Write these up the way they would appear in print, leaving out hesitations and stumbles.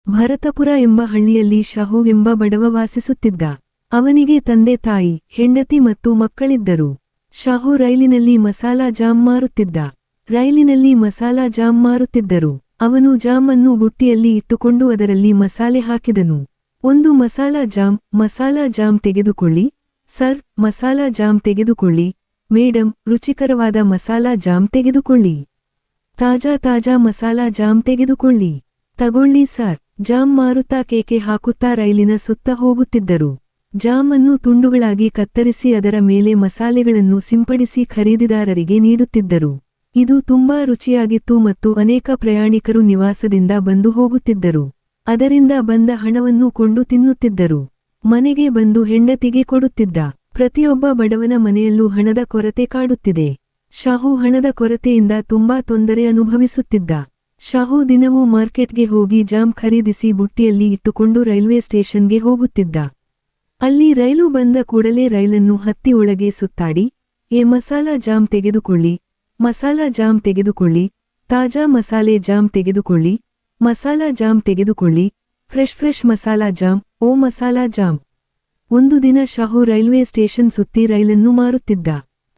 ಭರತಪುರ ಎಂಬ ಹಳ್ಳಿಯಲ್ಲಿ ಶಾಹು ಎಂಬ ಬಡವ ವಾಸಿಸುತ್ತಿದ್ದ. ಅವನಿಗೆ ತಂದೆ ತಾಯಿ, ಹೆಂಡತಿ ಮತ್ತು ಮಕ್ಕಳಿದ್ದರು. ಶಾಹು ರೈಲಿನಲ್ಲಿ ಮಸಾಲಾ ಜಾಮ್ ಮಾರುತ್ತಿದ್ದ. ರೈಲಿನಲ್ಲಿ ಮಸಾಲಾ ಜಾಮ್ ಮಾರುತ್ತಿದ್ದರು. ಅವನು ಜಾಮ್ ಅನ್ನು ಬುಟ್ಟಿಯಲ್ಲಿ ಇಟ್ಟುಕೊಂಡು ಅದರಲ್ಲಿ ಮಸಾಲೆ ಹಾಕಿದನು. ಒಂದು ಮಸಾಲಾ ಜಾಮ್ ತೆಗೆದುಕೊಳ್ಳಿ. ಸರ್, ಮಸಾಲಾ ಜಾಮ್ ತೆಗೆದುಕೊಳ್ಳಿ. ಮೇಡಂ, ರುಚಿಕರವಾದ ಮಸಾಲಾ ಜಾಮ್ ತೆಗೆದುಕೊಳ್ಳಿ. ತಾಜಾ ಮಸಾಲಾ ಜಾಮ್ ತೆಗೆದುಕೊಳ್ಳಿ. ತಗೊಳ್ಳಿ ಸರ್. ಜಾಮ್ ಮಾರುತ್ತಾ ಕೇಕೆ ಹಾಕುತ್ತಾ ರೈಲಿನ ಸುತ್ತ ಹೋಗುತ್ತಿದ್ದರು. ಜಾಮ್ ಅನ್ನು ತುಂಡುಗಳಾಗಿ ಕತ್ತರಿಸಿ ಅದರ ಮೇಲೆ ಮಸಾಲೆಗಳನ್ನು ಸಿಂಪಡಿಸಿ ಖರೀದಿದಾರರಿಗೆ ನೀಡುತ್ತಿದ್ದರು. ಇದು ತುಂಬಾ ರುಚಿಯಾಗಿತ್ತು ಮತ್ತು ಅನೇಕ ಪ್ರಯಾಣಿಕರು ನಿವಾಸದಿಂದ ಬಂದು ಹೋಗುತ್ತಿದ್ದರು. ಅದರಿಂದ ಬಂದ ಹಣವನ್ನು ಕೊಂಡು ತಿನ್ನುತ್ತಿದ್ದರು. ಮನೆಗೆ ಬಂದು ಹೆಂಡತಿಗೆ ಕೊಡುತ್ತಿದ್ದ. ಪ್ರತಿಯೊಬ್ಬ ಬಡವನ ಮನೆಯಲ್ಲೂ ಹಣದ ಕೊರತೆ ಕಾಡುತ್ತಿದೆ. ಶಾಹು ಹಣದ ಕೊರತೆಯಿಂದ ತುಂಬಾ ತೊಂದರೆ ಅನುಭವಿಸುತ್ತಿದ್ದ. ಶಾಹು ದಿನವೂ ಮಾರ್ಕೆಟ್ಗೆ ಹೋಗಿ ಜಾಮ್ ಖರೀದಿಸಿ ಬುಟ್ಟಿಯಲ್ಲಿ ಇಟ್ಟುಕೊಂಡು ರೈಲ್ವೆ ಸ್ಟೇಷನ್ಗೆ ಹೋಗುತ್ತಿದ್ದ. ಅಲ್ಲಿ ರೈಲು ಬಂದ ಕೂಡಲೇ ರೈಲನ್ನು ಹತ್ತಿ ಒಳಗೆ ಸುತ್ತಾಡಿ, ಮಸಾಲಾ ಜಾಮ್ ತೆಗೆದುಕೊಳ್ಳಿ, ಮಸಾಲಾ ಜಾಮ್ ತೆಗೆದುಕೊಳ್ಳಿ, ತಾಜಾ ಮಸಾಲೆ ಜಾಮ್ ತೆಗೆದುಕೊಳ್ಳಿ, ಮಸಾಲಾ ಜಾಮ್ ತೆಗೆದುಕೊಳ್ಳಿ, fresh masala jam, masala jam. ಒಂದು ದಿನ ಶಾಹು ರೈಲ್ವೆ ಸ್ಟೇಷನ್ ಸುತ್ತಿ ರೈಲನ್ನು ಮಾರುತ್ತಿದ್ದ.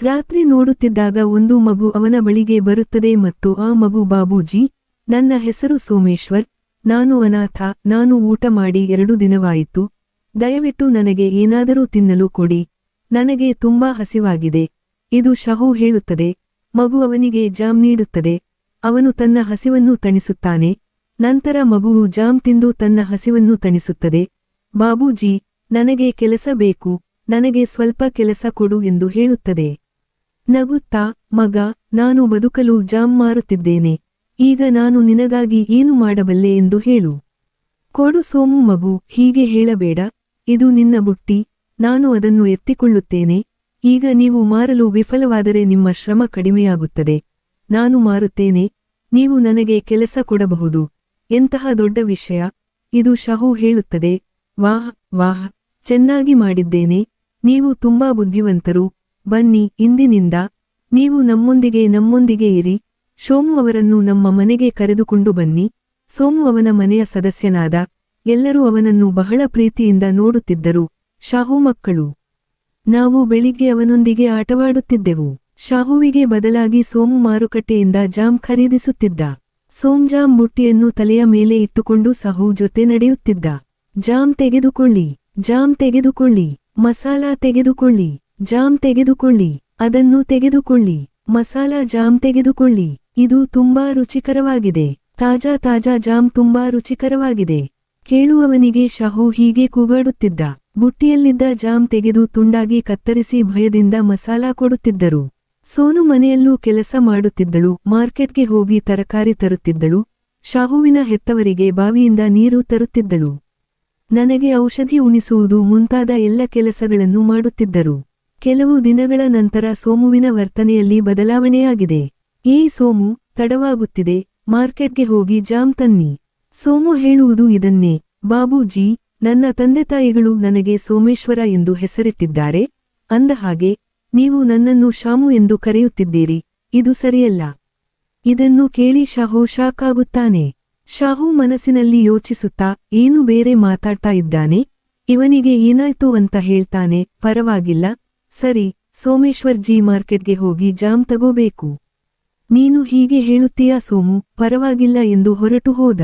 ರಾತ್ರಿ ನೋಡುತ್ತಿದ್ದಾಗ ಒಂದು ಮಗು ಅವನ ಬಳಿಗೆ ಬರುತ್ತದೆ ಮತ್ತು ಆ ಮಗು, ಬಾಬೂಜಿ, ನನ್ನ ಹೆಸರು ಸೋಮೇಶ್ವರ್, ನಾನು ಅನಾಥ, ನಾನು ಊಟ ಮಾಡಿ 2 ದಿನವಾಯಿತು, ದಯವಿಟ್ಟು ನನಗೆ ಏನಾದರೂ ತಿನ್ನಲು ಕೊಡಿ, ನನಗೆ ತುಂಬಾ ಹಸಿವಾಗಿದೆ. ಇದು ಶಾಹು ಹೇಳುತ್ತದೆ. ಮಗು ಅವನಿಗೆ ಜಾಮ್ ನೀಡುತ್ತದೆ. ಅವನು ತನ್ನ ಹಸಿವನ್ನು ತಣಿಸುತ್ತಾನೆ. ನಂತರ ಮಗುವು ಜಾಮ್ ತಿಂದು ತನ್ನ ಹಸಿವನ್ನು ತಣಿಸುತ್ತದೆ. ಬಾಬೂಜಿ, ನನಗೆ ಕೆಲಸ ಬೇಕು, ನನಗೆ ಸ್ವಲ್ಪ ಕೆಲಸ ಕೊಡು ಎಂದು ಹೇಳುತ್ತದೆ. ನಗುತ್ತಾ, ಮಗ, ನಾನು ಬದುಕಲು ಜಾಮ್ ಮಾರುತ್ತಿದ್ದೇನೆ. ಈಗ ನಾನು ನಿನಗಾಗಿ ಏನು ಮಾಡಬಲ್ಲೆ ಎಂದು ಹೇಳು. ಕೊಡು ಸೋಮು. ಮಗು, ಹೀಗೆ ಹೇಳಬೇಡ, ಇದು ನಿನ್ನ ಬುಟ್ಟಿ, ನಾನು ಅದನ್ನು ಎತ್ತಿಕೊಳ್ಳುತ್ತೇನೆ. ಈಗ ನೀವು ಮಾರಲು ವಿಫಲವಾದರೆ ನಿಮ್ಮ ಶ್ರಮ ಕಡಿಮೆಯಾಗುತ್ತದೆ. ನಾನು ಮಾರುತ್ತೇನೆ, ನೀವು ನನಗೆ ಕೆಲಸ ಕೊಡಬಹುದು. ಎಂತಹ ದೊಡ್ಡ ವಿಷಯ ಇದು. ಶಾಹು ಹೇಳುತ್ತದೆ, ವಾಹ್, ಚೆನ್ನಾಗಿ ಮಾಡಿದ್ದೇನೆ, ನೀವು ತುಂಬಾ ಬುದ್ಧಿವಂತರು. ಬನ್ನಿ, ಇಂದಿನಿಂದ ನೀವು ನಮ್ಮೊಂದಿಗೆ ಇರಿ. ಸೋಮು ಅವರನ್ನು ನಮ್ಮ ಮನೆಗೆ ಕರೆದುಕೊಂಡು ಬನ್ನಿ. ಸೋಮು ಅವನ ಮನೆಯ ಸದಸ್ಯನಾದ. ಎಲ್ಲರೂ ಅವನನ್ನು ಬಹಳ ಪ್ರೀತಿಯಿಂದ ನೋಡುತ್ತಿದ್ದರು. ಶಾಹು ಮಕ್ಕಳು. ನಾವು ಬೆಳಿಗ್ಗೆ ಅವನೊಂದಿಗೆ ಆಟವಾಡುತ್ತಿದ್ದೆವು. ಶಾಹುವಿಗೆ ಬದಲಾಗಿ ಸೋಮು ಮಾರುಕಟ್ಟೆಯಿಂದ ಜಾಮ್ ಖರೀದಿಸುತ್ತಿದ್ದ. ಜಾಮ್ ಬುಟ್ಟಿಯನ್ನು ತಲೆಯ ಮೇಲೆ ಇಟ್ಟುಕೊಂಡು ಶಾಹು ಜೊತೆ ನಡೆಯುತ್ತಿದ್ದ. ಜಾಮ್ ತೆಗೆದುಕೊಳ್ಳಿ, ಜಾಮ್ ತೆಗೆದುಕೊಳ್ಳಿ, ಮಸಾಲಾ ತೆಗೆದುಕೊಳ್ಳಿ, ಜಾಮ್ ತೆಗೆದುಕೊಳ್ಳಿ, ಅದನ್ನು ತೆಗೆದುಕೊಳ್ಳಿ, ಮಸಾಲಾ ಜಾಮ್ ತೆಗೆದುಕೊಳ್ಳಿ, ಇದು ತುಂಬಾ ರುಚಿಕರವಾಗಿದೆ. ತಾಜಾ ಜಾಮ್ ತುಂಬಾ ರುಚಿಕರವಾಗಿದೆ. ಕೇಳುವವನಿಗೆ ಶಾಹು ಹೀಗೆ ಕೂಗಾಡುತ್ತಿದ್ದ. ಬುಟ್ಟಿಯಲ್ಲಿದ್ದ ಜಾಮ್ ತೆಗೆದು ತುಂಡಾಗಿ ಕತ್ತರಿಸಿ ಭಯದಿಂದ ಮಸಾಲಾ ಕೊಡುತ್ತಿದ್ದರು. ಸೋನು ಮನೆಯಲ್ಲೂ ಕೆಲಸ ಮಾಡುತ್ತಿದ್ದಳು. ಮಾರ್ಕೆಟ್ಗೆ ಹೋಗಿ ತರಕಾರಿ ತರುತ್ತಿದ್ದಳು. ಶಾಹುವಿನ ಹೆತ್ತವರಿಗೆ ಬಾವಿಯಿಂದ ನೀರು ತರುತ್ತಿದ್ದಳು. ನನಗೆ ಔಷಧಿ ಉಣಿಸುವುದು ಮುಂತಾದ ಎಲ್ಲ ಕೆಲಸಗಳನ್ನು ಮಾಡುತ್ತಿದ್ದರು. ಕೆಲವು ದಿನಗಳ ನಂತರ ಸೋಮುವಿನ ವರ್ತನೆಯಲ್ಲಿ ಬದಲಾವಣೆಯಾಗಿದೆ. ಸೋಮು, ತಡವಾಗುತ್ತಿದೆ, ಮಾರ್ಕೆಟ್ಗೆ ಹೋಗಿ ಜಾಮ್ ತನ್ನಿ. ಸೋಮು ಹೇಳುವುದು ಇದನ್ನೇ. ಬಾಬೂಜಿ, ನನ್ನ ತಂದೆತಾಯಿಗಳು ನನಗೆ ಸೋಮೇಶ್ವರ ಎಂದು ಹೆಸರಿಟ್ಟಿದ್ದಾರೆ. ಅಂದಹಾಗೆ ನೀವು ನನ್ನನ್ನು ಶಾಮು ಎಂದು ಕರೆಯುತ್ತಿದ್ದೀರಿ. ಇದು ಸರಿಯಲ್ಲ. ಇದನ್ನು ಕೇಳಿ ಶಾಹು ಶಾಕ್ ಆಗುತ್ತಾನೆ. ಶಾಹು ಮನಸ್ಸಿನಲ್ಲಿ ಯೋಚಿಸುತ್ತಾ, ಏನು ಬೇರೆ ಮಾತಾಡ್ತಾ ಇದ್ದಾನೆ, ಇವನಿಗೆ ಏನಾಯ್ತು ಅಂತ ಹೇಳ್ತಾನೆ. ಪರವಾಗಿಲ್ಲ, ಸರಿ, ಸೋಮೇಶ್ವರ್ ಜಿ ಮಾರ್ಕೆಟ್ಗೆ ಹೋಗಿ ಜಾಮ್ ತಗೋಬೇಕು. ನೀನು ಹೀಗೆ ಹೇಳುತ್ತೀಯಾ ಸೋಮು, ಪರವಾಗಿಲ್ಲ ಎಂದು ಹೊರಟು ಹೋದ.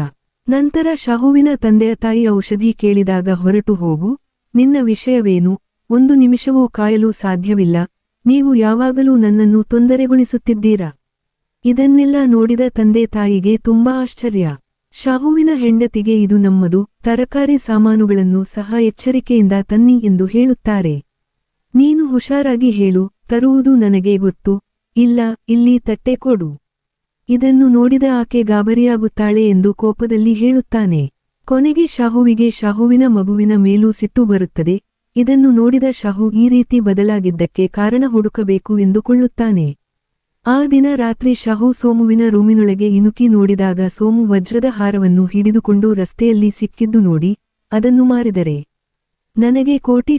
ನಂತರ ಶಾಹುವಿನ ತಂದೆಯ ತಾಯಿ ಔಷಧಿ ಕೇಳಿದಾಗ ಹೊರಟು ಹೋಗು, ನಿನ್ನ ವಿಷಯವೇನು, 1 ನಿಮಿಷವೂ ಕಾಯಲು ಸಾಧ್ಯವಿಲ್ಲ, ನೀವು ಯಾವಾಗಲೂ ನನ್ನನ್ನು ತೊಂದರೆಗೊಳಿಸುತ್ತಿದ್ದೀರಾ. ಇದನ್ನೆಲ್ಲ ನೋಡಿದ ತಂದೆ ತಾಯಿಗೆ ತುಂಬಾ ಆಶ್ಚರ್ಯ. ಶಾಹುವಿನ ಹೆಂಡತಿಗೆ ಇದು ನಮ್ಮದು, ತರಕಾರಿ ಸಾಮಾನುಗಳನ್ನು ಸಹ ಎಚ್ಚರಿಕೆಯಿಂದ ತನ್ನಿ ಎಂದು ಹೇಳುತ್ತಾರೆ. ನೀನು ಹುಷಾರಾಗಿ ಹೇಳು, ತರುವುದು ನನಗೆ ಗೊತ್ತು. ಇಲ್ಲ, ಇಲ್ಲಿ ತಟ್ಟೆ ಕೊಡು. ಇದನ್ನು ನೋಡಿದ ಆಕೆ ಗಾಬರಿಯಾಗುತ್ತಾಳೆ ಎಂದು ಕೋಪದಲ್ಲಿ ಹೇಳುತ್ತಾನೆ. ಕೊನೆಗೆ ಶಾಹುವಿಗೆ ಶಾಹುವಿನ ಮಗುವಿನ ಮೇಲೂ ಸಿಟ್ಟು ಬರುತ್ತದೆ. ಇದನ್ನು ನೋಡಿದ ಶಾಹು ಈ ರೀತಿ ಬದಲಾಗಿದ್ದಕ್ಕೆ ಕಾರಣ ಹುಡುಕಬೇಕು ಎಂದುಕೊಳ್ಳುತ್ತಾನೆ. ಆ ದಿನ ರಾತ್ರಿ ಶಾಹು ಸೋಮುವಿನ ರೂಮಿನೊಳಗೆ ಇಣುಕಿ ನೋಡಿದಾಗ ಸೋಮು ವಜ್ರದ ಹಾರವನ್ನು ಹಿಡಿದುಕೊಂಡು ರಸ್ತೆಯಲ್ಲಿ ಸಿಕ್ಕಿದ್ದು ನೋಡಿ, ಅದನ್ನು ಮಾರಿದರೆ ನನಗೆ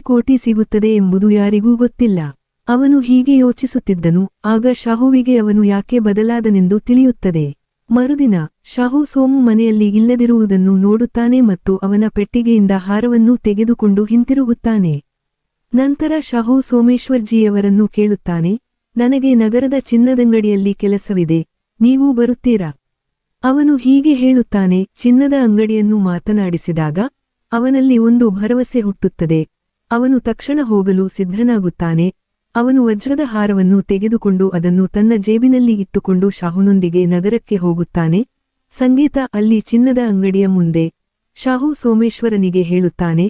ಕೋಟಿ ಸಿಗುತ್ತದೆ ಎಂಬುದು ಯಾರಿಗೂ ಗೊತ್ತಿಲ್ಲ. ಅವನು ಹೀಗೆ ಯೋಚಿಸುತ್ತಿದ್ದನು. ಆಗ ಶಾಹುವಿಗೆ ಅವನು ಯಾಕೆ ಬದಲಾದನೆಂದು ತಿಳಿಯುತ್ತದೆ. ಮರುದಿನ ಶಾಹು ಸೋಮು ಮನೆಯಲ್ಲಿ ಇಲ್ಲದಿರುವುದನ್ನು ನೋಡುತ್ತಾನೆ ಮತ್ತು ಅವನ ಪೆಟ್ಟಿಗೆಯಿಂದ ಹಾರವನ್ನು ತೆಗೆದುಕೊಂಡು ಹಿಂತಿರುಗುತ್ತಾನೆ. ನಂತರ ಶಾಹು ಸೋಮೇಶ್ವರ್ಜಿಯವರನ್ನು ಕೇಳುತ್ತಾನೆ, ನನಗೆ ನಗರದ ಚಿನ್ನದಂಗಡಿಯಲ್ಲಿ ಕೆಲಸವಿದೆ, ನೀವೂ ಬರುತ್ತೀರಾ? ಅವನು ಹೀಗೆ ಹೇಳುತ್ತಾನೆ. ಚಿನ್ನದ ಅಂಗಡಿಯನ್ನು ಮಾತನಾಡಿಸಿದಾಗ ಅವನಲ್ಲಿ ಒಂದು ಭರವಸೆ ಹುಟ್ಟುತ್ತದೆ. ಅವನು ತಕ್ಷಣ ಹೋಗಲು ಸಿದ್ಧನಾಗುತ್ತಾನೆ. ಅವನು ವಜ್ರದ ಹಾರವನ್ನು ತೆಗೆದುಕೊಂಡು ಅದನ್ನು ತನ್ನ ಜೇಬಿನಲ್ಲಿ ಇಟ್ಟುಕೊಂಡು ಶಾಹುನೊಂದಿಗೆ ನಗರಕ್ಕೆ ಹೋಗುತ್ತಾನೆ. ಸಂಗೀತ ಅಲ್ಲಿ ಚಿನ್ನದ ಅಂಗಡಿಯ ಮುಂದೆ. ಶಾಹು ಸೋಮೇಶ್ವರನಿಗೆ ಹೇಳುತ್ತಾನೆ,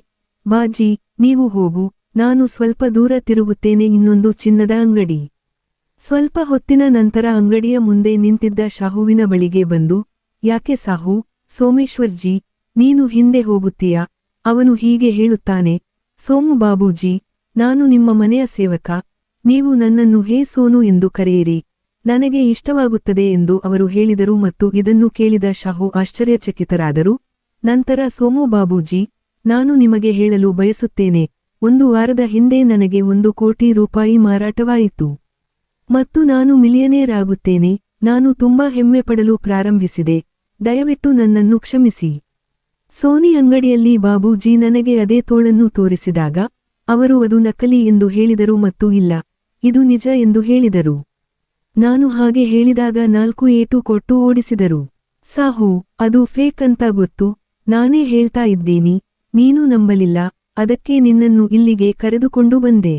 ಬಾಜಿ, ನೀವು ಹೋಗು, ನಾನು ಸ್ವಲ್ಪ ದೂರ ತಿರುಗುತ್ತೇನೆ, ಇನ್ನೊಂದು ಚಿನ್ನದ ಅಂಗಡಿ. ಸ್ವಲ್ಪ ಹೊತ್ತಿನ ನಂತರ ಅಂಗಡಿಯ ಮುಂದೆ ನಿಂತಿದ್ದ ಶಾಹುವಿನ ಬಳಿಗೆ ಬಂದು, ಯಾಕೆ ಸಾಹು, ಸೋಮೇಶ್ವರ್ಜಿ, ನೀನು ಹಿಂದೆ ಹೋಗುತ್ತೀಯಾ? ಅವನು ಹೀಗೆ ಹೇಳುತ್ತಾನೆ, ಸೋಮು ಬಾಬೂಜಿ, ನಾನು ನಿಮ್ಮ ಮನೆಯ ಸೇವಕ, ನೀವು ನನ್ನನ್ನು ಹೇ ಸೋನು ಎಂದು ಕರೆಯಿರಿ, ನನಗೆ ಇಷ್ಟವಾಗುತ್ತದೆ ಎಂದು ಅವರು ಹೇಳಿದರು ಮತ್ತು ಇದನ್ನು ಕೇಳಿದ ಶಾಹು ಆಶ್ಚರ್ಯಚಕಿತರಾದರು. ನಂತರ ಸೋಮು ಬಾಬೂಜಿ, ನಾನು ನಿಮಗೆ ಹೇಳಲು ಬಯಸುತ್ತೇನೆ, 1 ವಾರದ ಹಿಂದೆ ನನಗೆ 1 ಕೋಟಿ ರೂಪಾಯಿ ಮಾರಾಟವಾಯಿತು ಮತ್ತು ನಾನು ಮಿಲಿಯನೇರ್ ಆಗುತ್ತೇನೆ. ನಾನು ತುಂಬಾ ಹೆಮ್ಮೆ ಪಡಲು ಪ್ರಾರಂಭಿಸಿದೆ, ದಯವಿಟ್ಟು ನನ್ನನ್ನು ಕ್ಷಮಿಸಿ. ಸೋನಿ ಅಂಗಡಿಯಲ್ಲಿ ಬಾಬೂಜಿ ನನಗೆ ಅದೇ ತೋಳನ್ನು ತೋರಿಸಿದಾಗ ಅವರು ಅದು ನಕಲಿ ಎಂದು ಹೇಳಿದರು ಮತ್ತು ಇಲ್ಲ, ಇದು ನಿಜ ಎಂದು ಹೇಳಿದರು. ನಾನು ಹಾಗೆ ಹೇಳಿದಾಗ 4 ಏಟು ಕೊಟ್ಟು ಓಡಿಸಿದರು. ಸಾಹು, ಅದು ಫೇಕ್ ಅಂತ ಗೊತ್ತು, ನಾನೇ ಹೇಳ್ತಾ ಇದ್ದೀನಿ, ನೀನು ನಂಬಲಿಲ್ಲ, ಅದಕ್ಕೆ ನಿನ್ನನ್ನು ಇಲ್ಲಿಗೆ ಕರೆದುಕೊಂಡು ಬಂದೆ.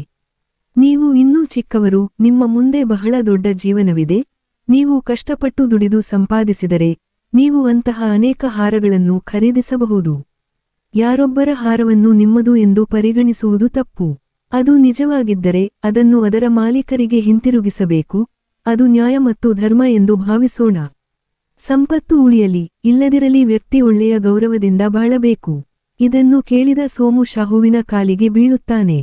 ನೀವು ಇನ್ನೂ ಚಿಕ್ಕವರು, ನಿಮ್ಮ ಮುಂದೆ ಬಹಳ ದೊಡ್ಡ ಜೀವನವಿದೆ, ನೀವು ಕಷ್ಟಪಟ್ಟು ದುಡಿದು ಸಂಪಾದಿಸಿದರೆ ನೀವು ಅಂತಹ ಅನೇಕ ಹಾರಗಳನ್ನು ಖರೀದಿಸಬಹುದು. ಯಾರೊಬ್ಬರ ಹಾರವನ್ನು ನಿಮ್ಮದು ಎಂದು ಪರಿಗಣಿಸುವುದು ತಪ್ಪು. ಅದು ನಿಜವಾಗಿದ್ದರೆ ಅದನ್ನು ಅದರ ಮಾಲೀಕರಿಗೆ ಹಿಂತಿರುಗಿಸಬೇಕು, ಅದು ನ್ಯಾಯ ಮತ್ತು ಧರ್ಮ ಎಂದು ಭಾವಿಸೋಣ. ಸಂಪತ್ತು ಉಳಿಯಲಿ ಇಲ್ಲದಿರಲಿ, ವ್ಯಕ್ತಿ ಒಳ್ಳೆಯ ಗೌರವದಿಂದ ಬಾಳಬೇಕು. ಇದನ್ನು ಕೇಳಿದ ಸೋಮು ಶಾಹುವಿನ ಕಾಲಿಗೆ ಬೀಳುತ್ತಾನೆ.